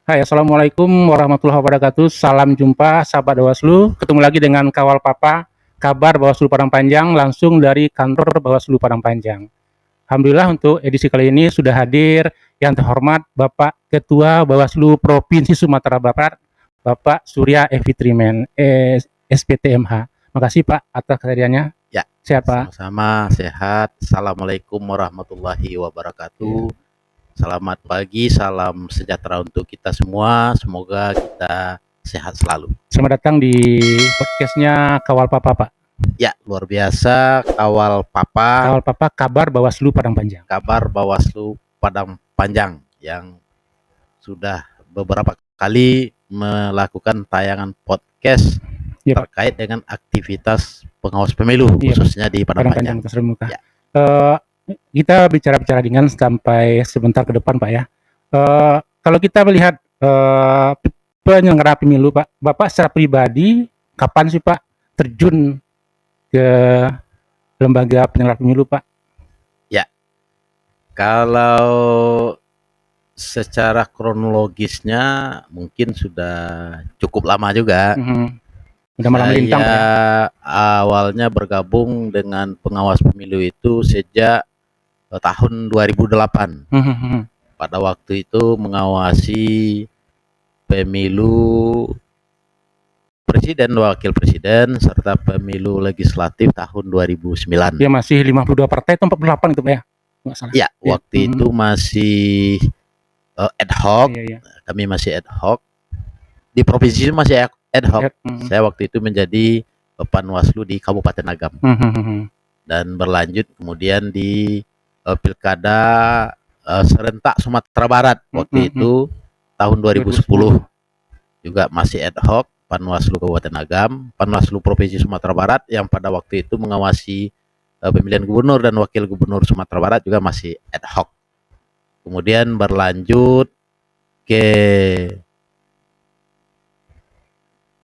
Hai, Assalamualaikum warahmatullahi wabarakatuh. Salam jumpa, sahabat Bawaslu. Ketemu lagi dengan Kawal Papa, kabar Bawaslu Padang Panjang, langsung dari kantor Bawaslu Padang Panjang. Alhamdulillah untuk edisi kali ini sudah hadir yang terhormat Bapak Ketua Bawaslu Provinsi Sumatera Barat, Bapak Surya Evitrimen, SPTMH. Makasih Pak atas kehadirannya. Ya, Sehat Pak. sama-sama sehat. Assalamualaikum warahmatullahi wabarakatuh. Ya. Selamat pagi, salam sejahtera untuk kita semua. Semoga kita sehat selalu. Selamat datang di podcastnya Kawal Papa Pak. Ya, luar biasa. Kawal Papa, Kawal Papa, kabar Bawaslu Padang Panjang. kabar Bawaslu Padang Panjang yang sudah beberapa kali melakukan tayangan podcast Ya, Pak. terkait dengan aktivitas pengawas pemilu, Iya, khususnya di Padang Panjang. Termuka. Ya. Kita bicara-bicara ringan sampai sebentar ke depan Pak ya. Kalau kita melihat penyelenggara pemilu Pak, Bapak secara pribadi kapan sih Pak terjun ke lembaga penyelenggara pemilu Pak? Ya, kalau secara kronologisnya mungkin sudah cukup lama juga. Udah malam melintang Pak ya? Saya awalnya bergabung dengan pengawas pemilu itu sejak tahun 2008. Pada waktu itu mengawasi pemilu presiden, wakil presiden, serta pemilu legislatif tahun 2009. Ya masih 52 partai atau 48 itu Pak ya? Nggak salah. Ya, waktu itu masih ad hoc. Iya. Kami masih ad hoc. Di provinsi masih ad hoc. Saya waktu itu menjadi Panwaslu di Kabupaten Agam. Dan berlanjut kemudian di Pilkada serentak Sumatera Barat waktu itu tahun 2010 juga masih ad hoc. Panwaslu Kabupaten Agam, Panwaslu Provinsi Sumatera Barat yang pada waktu itu mengawasi pemilihan gubernur dan wakil gubernur Sumatera Barat juga masih ad hoc. Kemudian berlanjut ke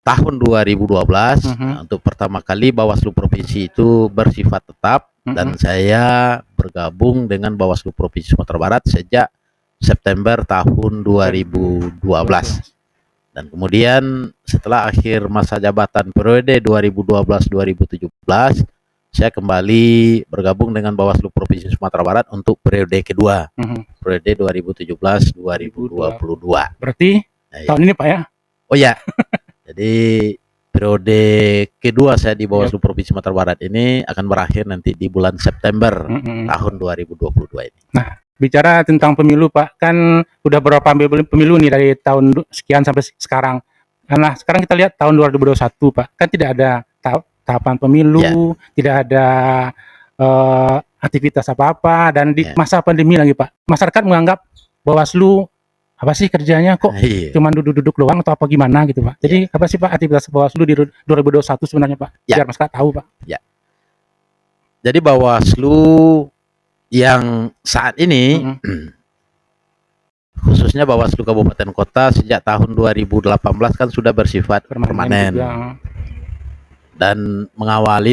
tahun 2012. Untuk pertama kali Bawaslu Provinsi itu bersifat tetap dan saya bergabung dengan Bawaslu Provinsi Sumatera Barat sejak September tahun 2012. Dan kemudian setelah akhir masa jabatan periode 2012-2017, saya kembali bergabung dengan Bawaslu Provinsi Sumatera Barat untuk periode kedua, periode 2017-2022. Berarti tahun ini Pak ya? Oh ya, jadi periode kedua saya di Bawaslu Provinsi Sumatera Barat ini akan berakhir nanti di bulan September tahun 2022 ini. Nah, bicara tentang pemilu Pak, kan udah berapa pemilu nih dari tahun sekian sampai sekarang. Nah sekarang kita lihat tahun 2021 Pak, kan tidak ada tahapan pemilu, tidak ada aktivitas apa-apa, dan di masa pandemi lagi Pak, masyarakat menganggap Bawaslu apa sih kerjanya kok cuma duduk-duduk doang atau apa gimana gitu Pak. Jadi apa sih Pak aktivitas Bawaslu di 2021 sebenarnya Pak? Biar masyarakat tahu Pak. Ya. Jadi Bawaslu yang saat ini khususnya Bawaslu Kabupaten Kota sejak tahun 2018 kan sudah bersifat permanen dan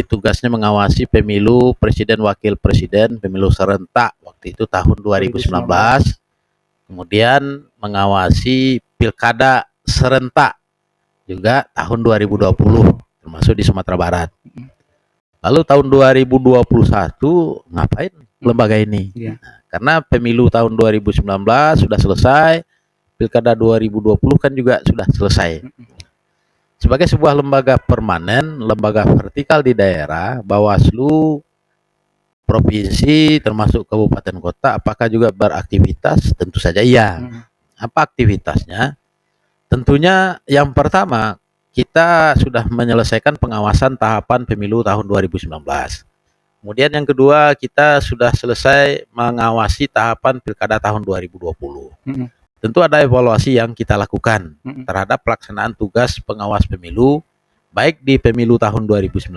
tugasnya mengawasi pemilu presiden wakil presiden, pemilu serentak waktu itu tahun 2019. Kemudian mengawasi pilkada serentak juga tahun 2020 termasuk di Sumatera Barat. Lalu tahun 2021 ngapain lembaga ini? Karena pemilu tahun 2019 sudah selesai, pilkada 2020 kan juga sudah selesai. Sebagai sebuah lembaga permanen, lembaga vertikal di daerah, Bawaslu provinsi termasuk kabupaten kota apakah juga beraktivitas? Tentu saja iya. Apa aktivitasnya? Tentunya yang pertama, kita sudah menyelesaikan pengawasan tahapan pemilu tahun 2019. Kemudian yang kedua, kita sudah selesai mengawasi tahapan pilkada tahun 2020. Tentu ada evaluasi yang kita lakukan terhadap pelaksanaan tugas pengawas pemilu, baik di pemilu tahun 2019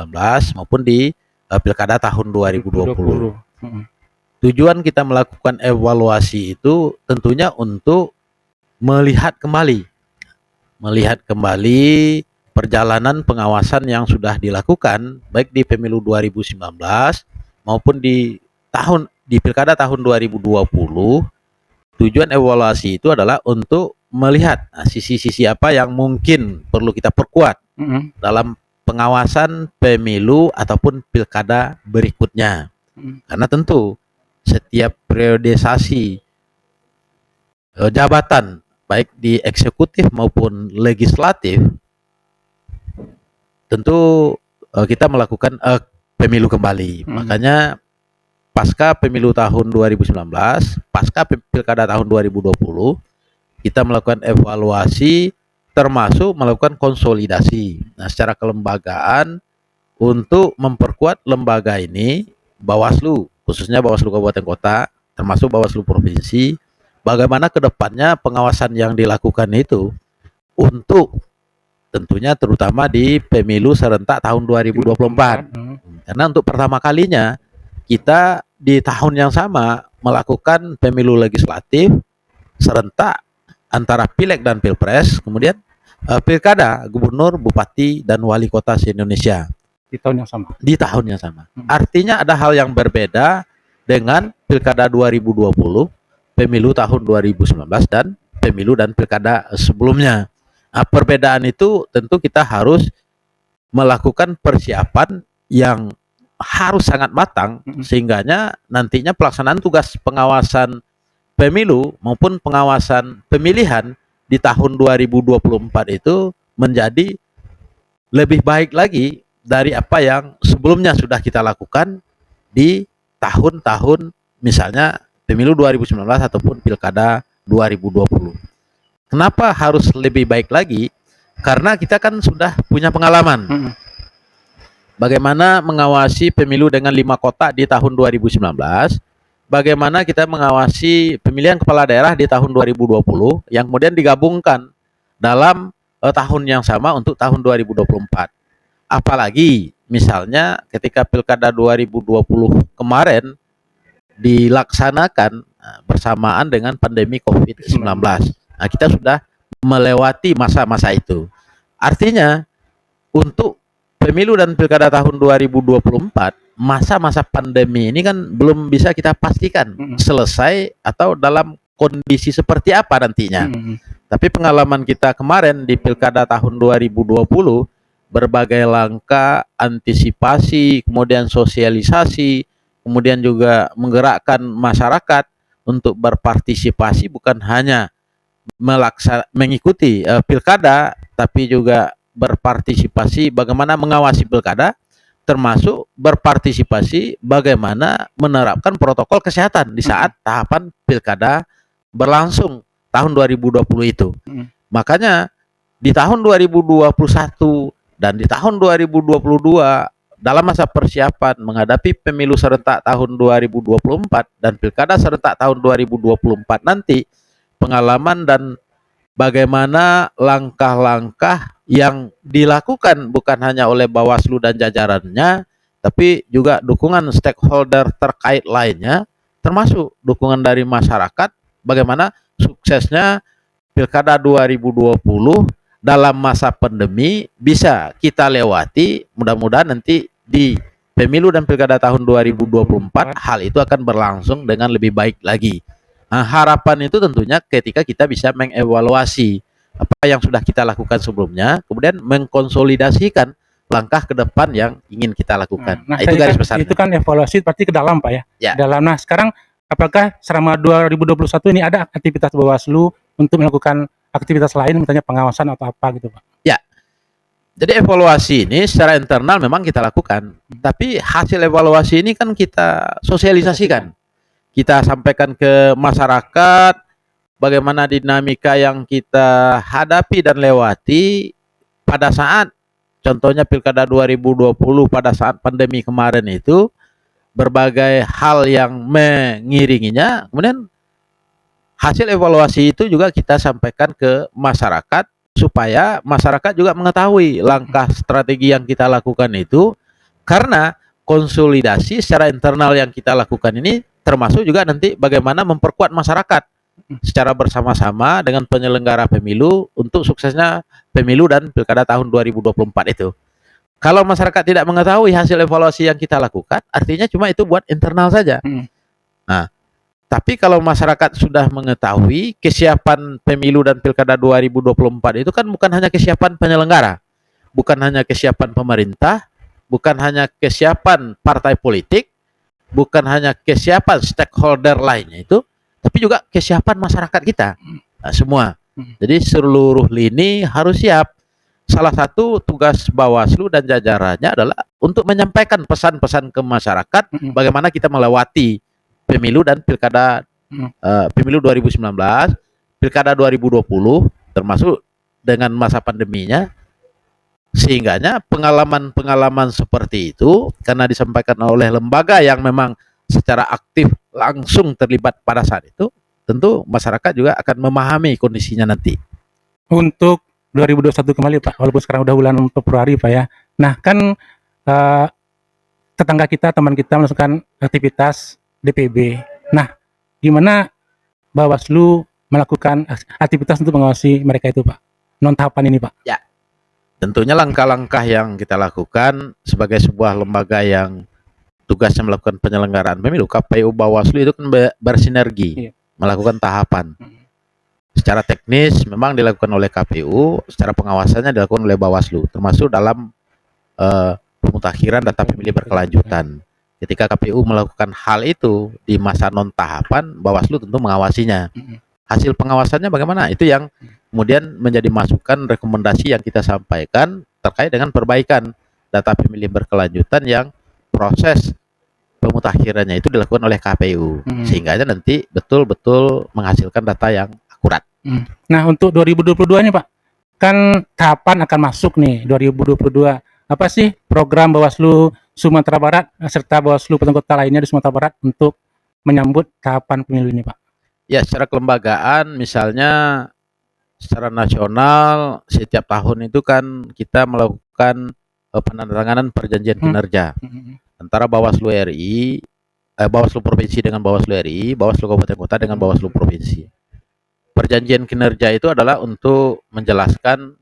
maupun di pilkada tahun 2020. Tujuan kita melakukan evaluasi itu tentunya untuk melihat kembali perjalanan pengawasan yang sudah dilakukan baik di pemilu 2019 maupun di pilkada tahun 2020. Tujuan evaluasi itu adalah untuk melihat sisi-sisi apa yang mungkin perlu kita perkuat dalam pengawasan pemilu ataupun pilkada berikutnya. Karena tentu setiap periodisasi jabatan baik di eksekutif maupun legislatif tentu kita melakukan pemilu kembali. Makanya pasca pemilu tahun 2019, pasca pilkada tahun 2020, kita melakukan evaluasi termasuk melakukan konsolidasi. Nah, secara kelembagaan untuk memperkuat lembaga ini, Bawaslu, khususnya Bawaslu Kabupaten Kota, termasuk Bawaslu Provinsi, bagaimana ke depannya pengawasan yang dilakukan itu untuk tentunya terutama di pemilu serentak tahun 2024. Karena untuk pertama kalinya kita di tahun yang sama melakukan pemilu legislatif serentak antara Pileg dan Pilpres, kemudian pilkada gubernur, bupati, dan wali kota se-Indonesia di tahun yang sama. Di tahun yang sama. Artinya ada hal yang berbeda dengan pilkada 2020, pemilu tahun 2019 dan pemilu dan pilkada sebelumnya. Nah, perbedaan itu tentu kita harus melakukan persiapan yang harus sangat matang sehingganya nantinya pelaksanaan tugas pengawasan pemilu maupun pengawasan pemilihan di tahun 2024 itu menjadi lebih baik lagi dari apa yang sebelumnya sudah kita lakukan di tahun-tahun misalnya pemilu 2019 ataupun pilkada 2020. Kenapa harus lebih baik lagi? Karena kita kan sudah punya pengalaman. Bagaimana mengawasi pemilu dengan 5 kota di tahun 2019, bagaimana kita mengawasi pemilihan kepala daerah di tahun 2020 yang kemudian digabungkan dalam tahun yang sama untuk tahun 2024. Apalagi misalnya ketika pilkada 2020 kemarin dilaksanakan bersamaan dengan pandemi COVID-19. Nah, kita sudah melewati masa-masa itu. Artinya untuk pemilu dan pilkada tahun 2024, masa-masa pandemi ini kan belum bisa kita pastikan selesai atau dalam kondisi seperti apa nantinya. Tapi pengalaman kita kemarin di pilkada tahun 2020, berbagai langkah antisipasi, kemudian sosialisasi, kemudian juga menggerakkan masyarakat untuk berpartisipasi bukan hanya mengikuti pilkada, tapi juga berpartisipasi bagaimana mengawasi pilkada, termasuk berpartisipasi bagaimana menerapkan protokol kesehatan di saat tahapan pilkada berlangsung tahun 2020 itu. Makanya di tahun 2021 dan di tahun 2022 dalam masa persiapan menghadapi pemilu serentak tahun 2024 dan pilkada serentak tahun 2024 nanti, pengalaman dan bagaimana langkah-langkah yang dilakukan bukan hanya oleh Bawaslu dan jajarannya, tapi juga dukungan stakeholder terkait lainnya, termasuk dukungan dari masyarakat, bagaimana suksesnya pilkada 2020 dalam masa pandemi bisa kita lewati. Mudah-mudahan nanti di pemilu dan pilkada tahun 2024 hal itu akan berlangsung dengan lebih baik lagi. Nah, harapan itu tentunya ketika kita bisa mengevaluasi apa yang sudah kita lakukan sebelumnya, kemudian mengkonsolidasikan langkah ke depan yang ingin kita lakukan. Nah, itu garis besarnya. Itu kan evaluasi berarti ke dalam, Pak ya. Ya. Dalam. Nah, sekarang apakah selama 2021 ini ada aktivitas Bawaslu untuk melakukan aktivitas lain, misalnya pengawasan atau apa gitu, Pak? Ya. Jadi evaluasi ini secara internal memang kita lakukan, tapi hasil evaluasi ini kan kita sosialisasikan. Kita sampaikan ke masyarakat bagaimana dinamika yang kita hadapi dan lewati pada saat contohnya pilkada 2020 pada saat pandemi kemarin itu, berbagai hal yang mengiringinya. Kemudian hasil evaluasi itu juga kita sampaikan ke masyarakat supaya masyarakat juga mengetahui langkah strategi yang kita lakukan itu, karena konsolidasi secara internal yang kita lakukan ini termasuk juga nanti bagaimana memperkuat masyarakat secara bersama-sama dengan penyelenggara pemilu untuk suksesnya pemilu dan pilkada tahun 2024 itu. Kalau masyarakat tidak mengetahui hasil evaluasi yang kita lakukan, artinya cuma itu buat internal saja. Nah, Tapi kalau masyarakat sudah mengetahui kesiapan pemilu dan pilkada 2024 itu kan bukan hanya kesiapan penyelenggara, bukan hanya kesiapan pemerintah, bukan hanya kesiapan partai politik, bukan hanya kesiapan stakeholder lainnya itu, tapi juga kesiapan masyarakat kita. Nah, semua. Jadi seluruh lini harus siap. Salah satu tugas Bawaslu dan jajarannya adalah untuk menyampaikan pesan-pesan ke masyarakat bagaimana kita melewati pemilu dan pilkada, pemilu 2019, pilkada 2020, termasuk dengan masa pandeminya, sehingganya pengalaman-pengalaman seperti itu karena disampaikan oleh lembaga yang memang secara aktif langsung terlibat pada saat itu, tentu masyarakat juga akan memahami kondisinya nanti. Untuk 2021 kembali Pak, walaupun sekarang udah bulan Februari Pak ya. Nah kan tetangga kita, teman kita melakukan aktivitas DPB. Nah, gimana Bawaslu melakukan aktivitas untuk mengawasi mereka itu Pak? Non tahapan ini Pak. Ya, tentunya langkah-langkah yang kita lakukan sebagai sebuah lembaga yang tugasnya melakukan penyelenggaraan pemilu, KPU Bawaslu itu kan bersinergi, melakukan tahapan. Secara teknis memang dilakukan oleh KPU, secara pengawasannya dilakukan oleh Bawaslu, termasuk dalam pemutakhiran data pemilih berkelanjutan. Ketika KPU melakukan hal itu di masa non tahapan, Bawaslu tentu mengawasinya. Hasil pengawasannya bagaimana? Itu yang kemudian menjadi masukan rekomendasi yang kita sampaikan terkait dengan perbaikan data pemilih berkelanjutan yang proses pemutakhirannya itu dilakukan oleh KPU, sehingga nanti betul-betul menghasilkan data yang akurat. Nah, untuk 2022 nih Pak, kan tahapan akan masuk nih 2022. Apa sih program Bawaslu Sumatera Barat serta Bawaslu Kabupaten Kota lainnya di Sumatera Barat untuk menyambut tahapan pemilu ini Pak? Ya, secara kelembagaan misalnya secara nasional setiap tahun itu kan kita melakukan penandatanganan perjanjian kinerja antara Bawaslu RI, Bawaslu Provinsi dengan Bawaslu RI, Bawaslu Kabupaten Kota dengan Bawaslu Provinsi. Perjanjian kinerja itu adalah untuk menjelaskan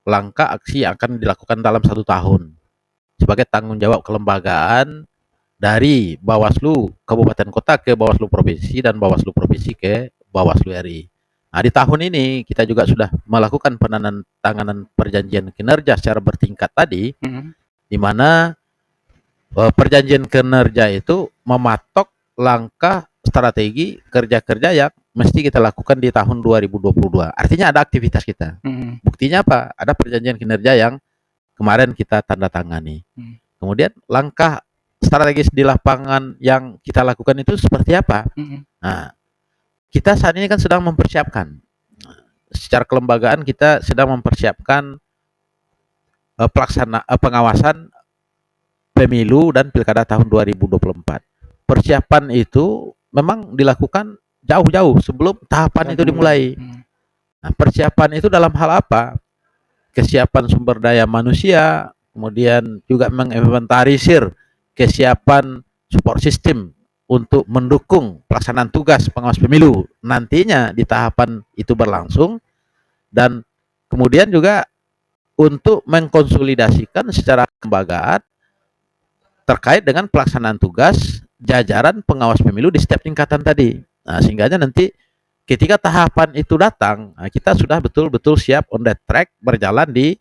langkah aksi yang akan dilakukan dalam 1 tahun sebagai tanggung jawab kelembagaan dari Bawaslu Kabupaten Kota ke Bawaslu Provinsi dan Bawaslu Provinsi ke Bawaslu RI. Nah, di tahun ini kita juga sudah melakukan penandatanganan perjanjian kinerja secara bertingkat tadi, di mana perjanjian kinerja itu mematok langkah strategi kerja-kerja yang mesti kita lakukan di tahun 2022. Artinya ada aktivitas kita. Buktinya apa? Ada perjanjian kinerja yang kemarin kita tanda tangani. Kemudian langkah strategis di lapangan yang kita lakukan itu seperti apa? Nah, kita saat ini kan sedang mempersiapkan. Secara kelembagaan kita sedang mempersiapkan pengawasan pemilu dan pilkada tahun 2024. Persiapan itu memang dilakukan jauh-jauh sebelum tahapan itu dimulai. Nah, persiapan itu dalam hal apa? Kesiapan sumber daya manusia, kemudian juga menginventarisir kesiapan support system untuk mendukung pelaksanaan tugas pengawas pemilu nantinya di tahapan itu berlangsung, dan kemudian juga untuk mengkonsolidasikan secara kelembagaan terkait dengan pelaksanaan tugas jajaran pengawas pemilu di setiap tingkatan tadi. Nah, sehingga nanti ketika tahapan itu datang, kita sudah betul-betul siap on the track, berjalan di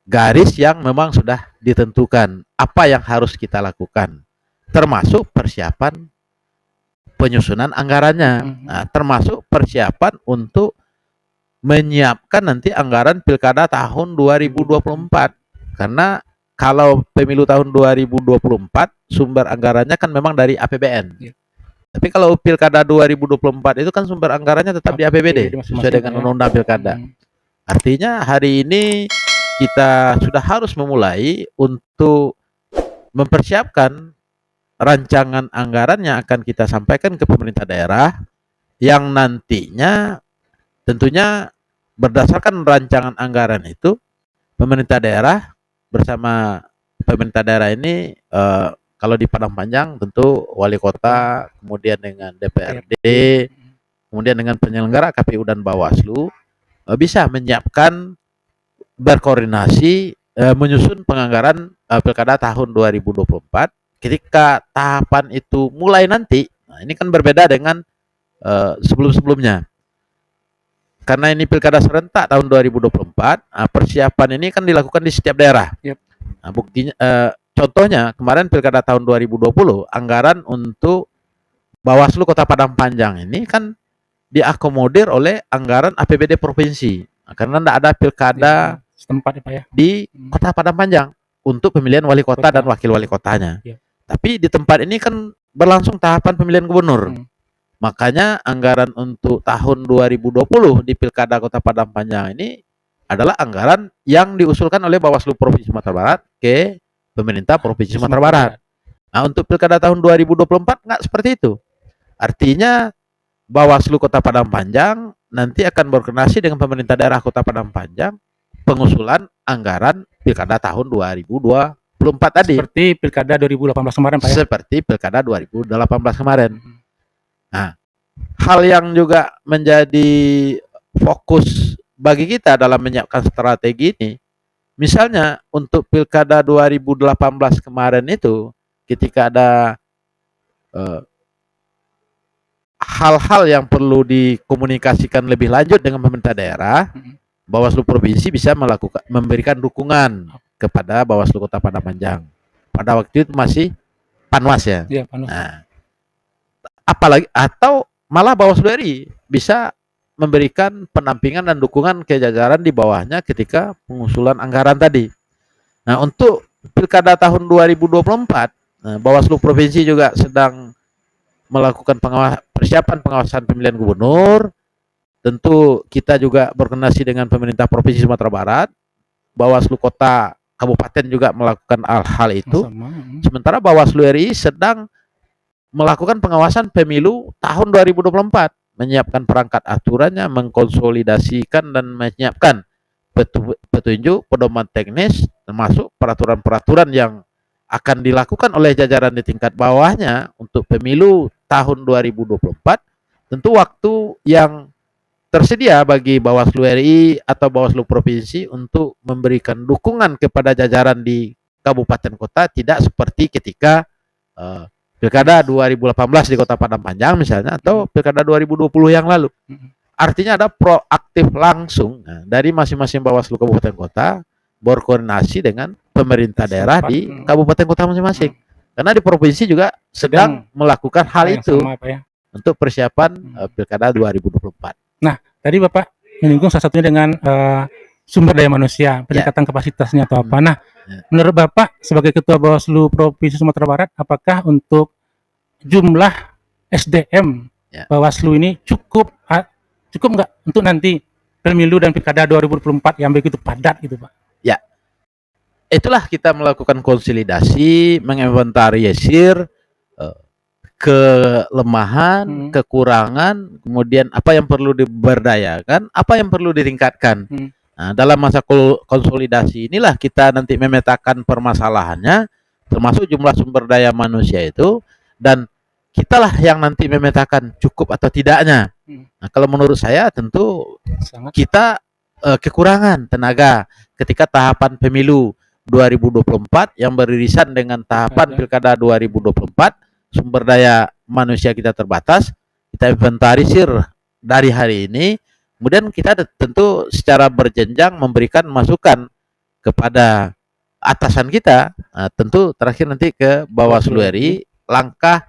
garis yang memang sudah ditentukan apa yang harus kita lakukan, termasuk persiapan penyusunan anggarannya, termasuk persiapan untuk menyiapkan nanti anggaran pilkada tahun 2024. Karena kalau pemilu tahun 2024 sumber anggarannya kan memang dari APBN. Tapi kalau pilkada 2024 itu kan sumber anggarannya tetap di APBD sesuai dengan undang-undang pilkada. Artinya hari ini kita sudah harus memulai untuk mempersiapkan rancangan anggaran yang akan kita sampaikan ke pemerintah daerah, yang nantinya tentunya berdasarkan rancangan anggaran itu pemerintah daerah bersama pemerintah daerah ini, kalau di Padang Panjang tentu wali kota, kemudian dengan DPRD, kemudian dengan penyelenggara KPU dan Bawaslu, bisa menyiapkan, berkoordinasi, menyusun penganggaran pilkada tahun 2024. Ketika tahapan itu mulai nanti, nah ini kan berbeda dengan sebelum-sebelumnya. Karena ini pilkada serentak tahun 2024, persiapan ini kan dilakukan di setiap daerah. Yep. Nah, buktinya, contohnya kemarin pilkada tahun 2020, anggaran untuk Bawaslu Kota Padang Panjang ini kan diakomodir oleh anggaran APBD provinsi. Nah, karena tidak ada pilkada setempat ya Pak ya di Kota Padang Panjang untuk pemilihan wali kota dan wakil wali kotanya. Tapi di tempat ini kan berlangsung tahapan pemilihan gubernur. Makanya anggaran untuk tahun 2020 di Pilkada Kota Padang Panjang ini adalah anggaran yang diusulkan oleh Bawaslu Provinsi Sumatera Barat ke pemerintah Provinsi Sumatera Barat. Nah, untuk Pilkada tahun 2024 nggak seperti itu. Artinya Bawaslu Kota Padang Panjang nanti akan berkoordinasi dengan pemerintah daerah Kota Padang Panjang pengusulan anggaran Pilkada tahun 2024 tadi. Seperti Pilkada 2018 kemarin Pak ya? Seperti Pilkada 2018 kemarin. Nah, hal yang juga menjadi fokus bagi kita dalam menyiapkan strategi ini, misalnya untuk Pilkada 2018 kemarin itu, ketika ada hal-hal yang perlu dikomunikasikan lebih lanjut dengan pemerintah daerah, Bawaslu Provinsi bisa memberikan dukungan kepada Bawaslu Kota Padang Panjang. Pada waktu itu masih Panwas ya. Iya, Panwas. Nah, apalagi atau malah Bawaslu RI bisa memberikan pendampingan dan dukungan ke jajaran di bawahnya ketika pengusulan anggaran tadi. Nah, untuk Pilkada tahun 2024, Bawaslu Provinsi juga sedang melakukan persiapan pengawasan pemilihan gubernur. Tentu kita juga berkoordinasi dengan pemerintah Provinsi Sumatera Barat. Bawaslu Kota Kabupaten juga melakukan hal itu. Sementara Bawaslu RI sedang melakukan pengawasan pemilu tahun 2024, menyiapkan perangkat aturannya, mengkonsolidasikan dan menyiapkan petunjuk pedoman teknis termasuk peraturan-peraturan yang akan dilakukan oleh jajaran di tingkat bawahnya untuk pemilu tahun 2024. Tentu waktu yang tersedia bagi Bawaslu RI atau Bawaslu Provinsi untuk memberikan dukungan kepada jajaran di kabupaten kota tidak seperti ketika Pilkada 2018 di Kota Padang Panjang misalnya atau Pilkada 2020 yang lalu. Artinya ada proaktif langsung dari masing-masing Bawaslu kabupaten kota berkoordinasi dengan pemerintah daerah di kabupaten kota masing-masing. Karena di provinsi juga sedang melakukan hal itu untuk persiapan Pilkada 2024. Nah, tadi Bapak menyinggung salah satunya dengan sumber daya manusia, peningkatan kapasitasnya atau apa. Nah, menurut Bapak sebagai Ketua Bawaslu Provinsi Sumatera Barat, apakah untuk jumlah SDM Bawaslu ini cukup nggak untuk nanti pemilu dan pilkada 2024 yang begitu padat gitu Pak? Ya, itulah kita melakukan konsolidasi, menginventarisir kelemahan, kekurangan, kemudian apa yang perlu diberdayakan, apa yang perlu ditingkatkan. Nah, dalam masa konsolidasi inilah kita nanti memetakan permasalahannya, termasuk jumlah sumber daya manusia itu, dan kitalah yang nanti memetakan cukup atau tidaknya. Nah, kalau menurut saya tentu kita kekurangan tenaga ketika tahapan pemilu 2024 yang beririsan dengan tahapan pilkada 2024, sumber daya manusia kita terbatas, kita inventarisir dari hari ini. Kemudian kita tentu secara berjenjang memberikan masukan kepada atasan kita, tentu terakhir nanti ke Bawaslu RI, langkah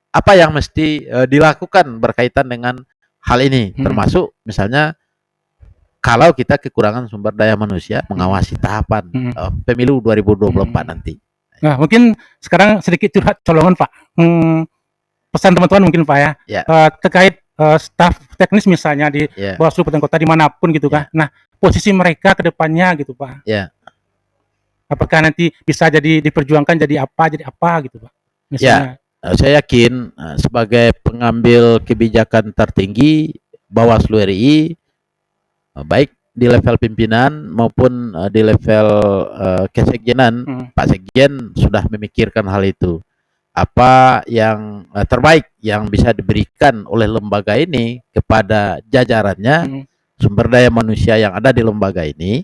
apa yang mesti dilakukan berkaitan dengan hal ini, termasuk misalnya kalau kita kekurangan sumber daya manusia mengawasi tahapan pemilu 2024 nanti. Nah, mungkin sekarang sedikit curhat colongan Pak, pesan teman-teman mungkin Pak ya. Terkait staf teknis misalnya di Bawaslu Kabupaten Kota dimanapun gitu kan. Nah, posisi mereka ke depannya gitu Pak. Apakah nanti bisa jadi diperjuangkan jadi apa gitu Pak? Misalnya. Saya yakin sebagai pengambil kebijakan tertinggi Bawaslu RI, baik di level pimpinan maupun di level kesekjenan, Pak Sekjen sudah memikirkan hal itu. Apa yang terbaik yang bisa diberikan oleh lembaga ini kepada jajarannya, sumber daya manusia yang ada di lembaga ini,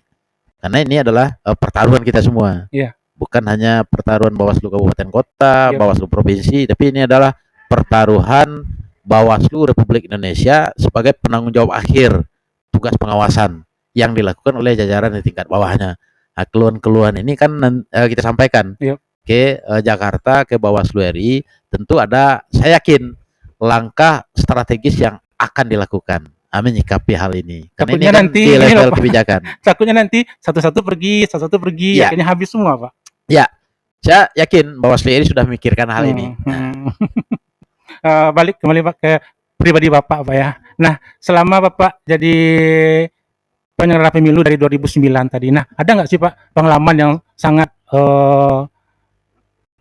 karena ini adalah pertaruhan kita semua. Bukan hanya pertaruhan Bawaslu Kabupaten Kota, Bawaslu Provinsi, tapi ini adalah pertaruhan Bawaslu Republik Indonesia sebagai penanggung jawab akhir tugas pengawasan yang dilakukan oleh jajaran di tingkat bawahnya. Nah, keluhan-keluhan ini kan kita sampaikan Yep. ke Jakarta, ke Bawaslu RI. Tentu ada, saya yakin, langkah strategis yang akan dilakukan menyikapi hal ini. Karena Takutnya ini kan nanti di ini level loh, Pak. kebijakan. Takutnya nanti satu-satu pergi, Ya, akhirnya habis semua, Pak. ya, saya yakin Bawaslu RI sudah memikirkan hal ini. Nah, Balik kembali Pak ke pribadi Bapak, Pak ya. Nah, selama Bapak jadi penyelenggara pemilu dari 2009 tadi, nah ada nggak sih Pak pengalaman yang sangat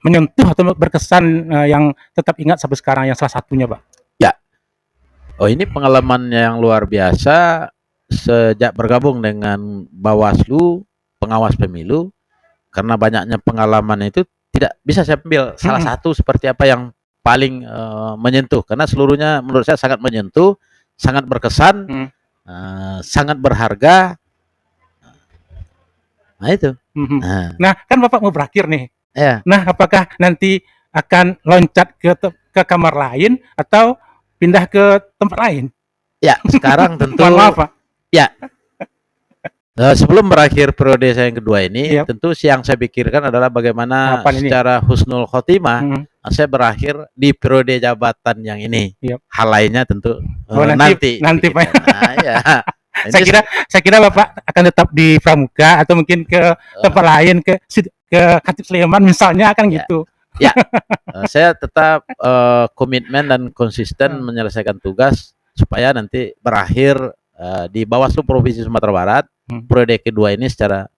menyentuh atau berkesan yang tetap ingat sampai sekarang, yang salah satunya Pak? ya, oh ini pengalaman yang luar biasa sejak bergabung dengan Bawaslu pengawas pemilu, karena banyaknya pengalaman itu tidak bisa saya ambil salah satu seperti apa yang paling menyentuh, karena seluruhnya menurut saya sangat menyentuh, sangat berkesan, sangat berharga. Nah itu. Nah kan Bapak mau berakhir nih. Ya. Nah apakah nanti akan loncat ke kamar lain atau pindah ke tempat lain? Ya, sekarang tentu. Mohon maaf Pak. Ya. Sebelum berakhir periode saya yang kedua ini, tentu yang saya pikirkan adalah bagaimana secara husnul khotimah saya berakhir di periode jabatan yang ini. Hal lainnya tentu nanti Pak. Nah, ya. Saya kira Bapak akan tetap di Pramuka atau mungkin ke tempat lain, ke Khatib Sleman misalnya, kan gitu. Ya, saya tetap komitmen dan konsisten menyelesaikan tugas supaya nanti berakhir di Bawaslu Provinsi Sumatera Barat periode kedua ini secara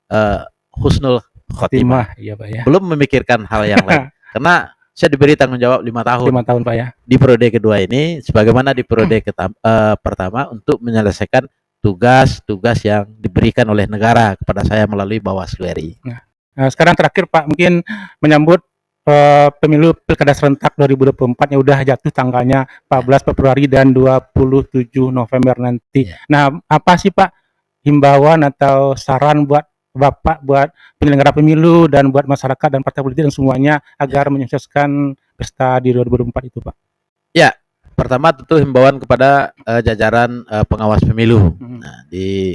husnul khotimah. Iya, Pak, ya. Belum memikirkan hal yang lain. Karena saya diberi tanggung jawab 5 tahun. 5 tahun Pak ya. Di periode kedua ini sebagaimana di periode pertama untuk menyelesaikan tugas-tugas yang diberikan oleh negara kepada saya melalui Bawaslu RI. Nah, sekarang terakhir Pak, mungkin menyambut pemilu Pilkada serentak 2024 yang udah jatuh tanggalnya 14 Februari dan 27 November nanti. Nah, apa sih Pak himbauan atau saran buat Bapak, buat penyelenggara pemilu dan buat masyarakat dan partai politik dan semuanya agar menyukseskan pesta di 2024 itu Pak? Ya, pertama tentu himbauan kepada jajaran pengawas pemilu, nah,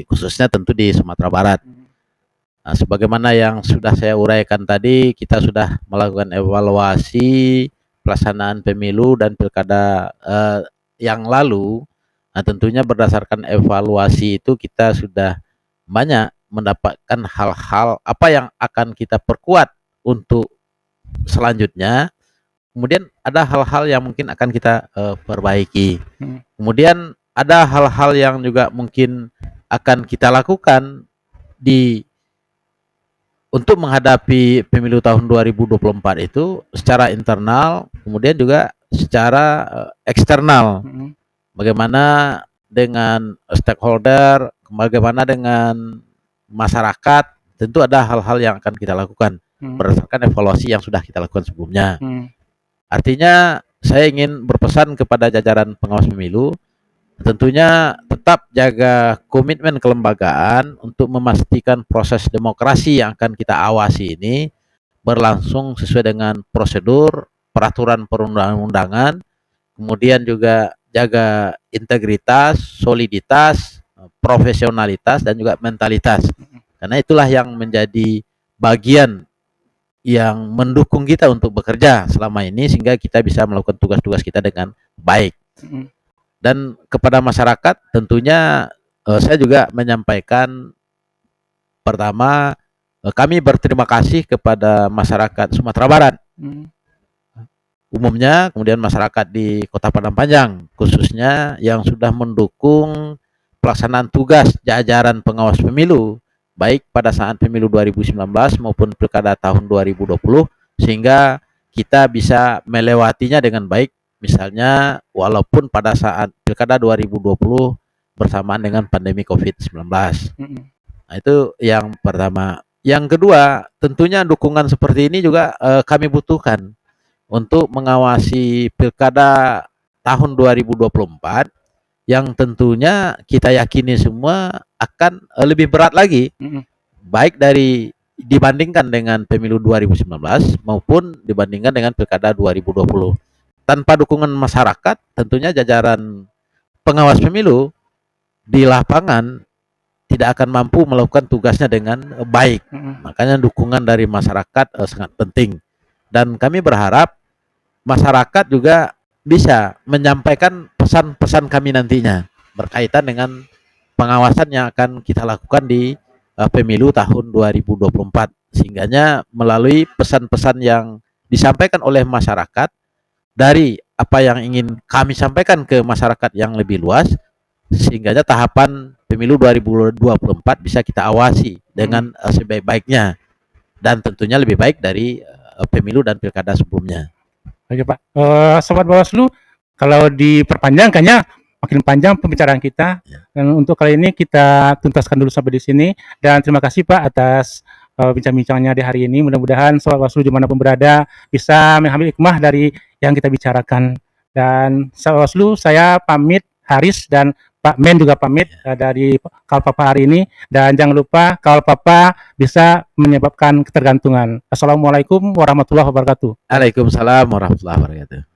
khususnya tentu di Sumatera Barat. Nah, sebagaimana yang sudah saya uraikan tadi, kita sudah melakukan evaluasi pelaksanaan pemilu dan pilkada yang lalu. Nah, tentunya berdasarkan evaluasi itu kita sudah banyak mendapatkan hal-hal apa yang akan kita perkuat untuk selanjutnya. Kemudian ada hal-hal yang mungkin akan kita perbaiki. Kemudian ada hal-hal yang juga mungkin akan kita lakukan untuk menghadapi pemilu tahun 2024 itu secara internal, kemudian juga secara eksternal. Bagaimana dengan stakeholder, bagaimana dengan masyarakat, tentu ada hal-hal yang akan kita lakukan berdasarkan evaluasi yang sudah kita lakukan sebelumnya. Artinya saya ingin berpesan kepada jajaran pengawas pemilu, tentunya tetap jaga komitmen kelembagaan untuk memastikan proses demokrasi yang akan kita awasi ini berlangsung sesuai dengan prosedur, peraturan perundang-undangan, kemudian juga jaga integritas, soliditas, profesionalitas, dan juga mentalitas. Karena itulah yang menjadi bagian yang mendukung kita untuk bekerja selama ini sehingga kita bisa melakukan tugas-tugas kita dengan baik. Dan kepada masyarakat tentunya saya juga menyampaikan, pertama kami berterima kasih kepada masyarakat Sumatera Barat umumnya, kemudian masyarakat di Kota Padang Panjang khususnya yang sudah mendukung pelaksanaan tugas jajaran pengawas pemilu baik pada saat pemilu 2019 maupun pilkada tahun 2020 sehingga kita bisa melewatinya dengan baik. Misalnya walaupun pada saat pilkada 2020 bersamaan dengan pandemi COVID-19. Nah, itu yang pertama. Yang kedua, tentunya dukungan seperti ini juga kami butuhkan untuk mengawasi pilkada tahun 2024 yang tentunya kita yakini semua akan lebih berat lagi, baik dibandingkan dengan pemilu 2019 maupun dibandingkan dengan pilkada 2020. tanpa dukungan masyarakat, tentunya jajaran pengawas pemilu di lapangan tidak akan mampu melakukan tugasnya dengan baik. Makanya dukungan dari masyarakat sangat penting. Dan kami berharap masyarakat juga bisa menyampaikan pesan-pesan kami nantinya berkaitan dengan pengawasan yang akan kita lakukan di pemilu tahun 2024. Sehingganya melalui pesan-pesan yang disampaikan oleh masyarakat, dari apa yang ingin kami sampaikan ke masyarakat yang lebih luas, sehingganya tahapan pemilu 2024 bisa kita awasi dengan sebaik-baiknya dan tentunya lebih baik dari pemilu dan pilkada sebelumnya. Oke Pak, Sobat Bawaslu, kalau diperpanjang kayaknya makin panjang pembicaraan kita. Dan untuk kali ini kita tuntaskan dulu sampai di sini. Dan terima kasih Pak atas bincang-bincangnya di hari ini. Mudah-mudahan Sobat Bawaslu dimanapun berada bisa mengambil hikmah dari yang kita bicarakan. Dan Sobat Bawaslu, saya pamit, Haris dan Pak Men juga pamit dari Kawal Papa hari ini. Dan jangan lupa Kawal Papa bisa menyebabkan ketergantungan. Assalamualaikum warahmatullahi wabarakatuh. Waalaikumsalam warahmatullahi wabarakatuh.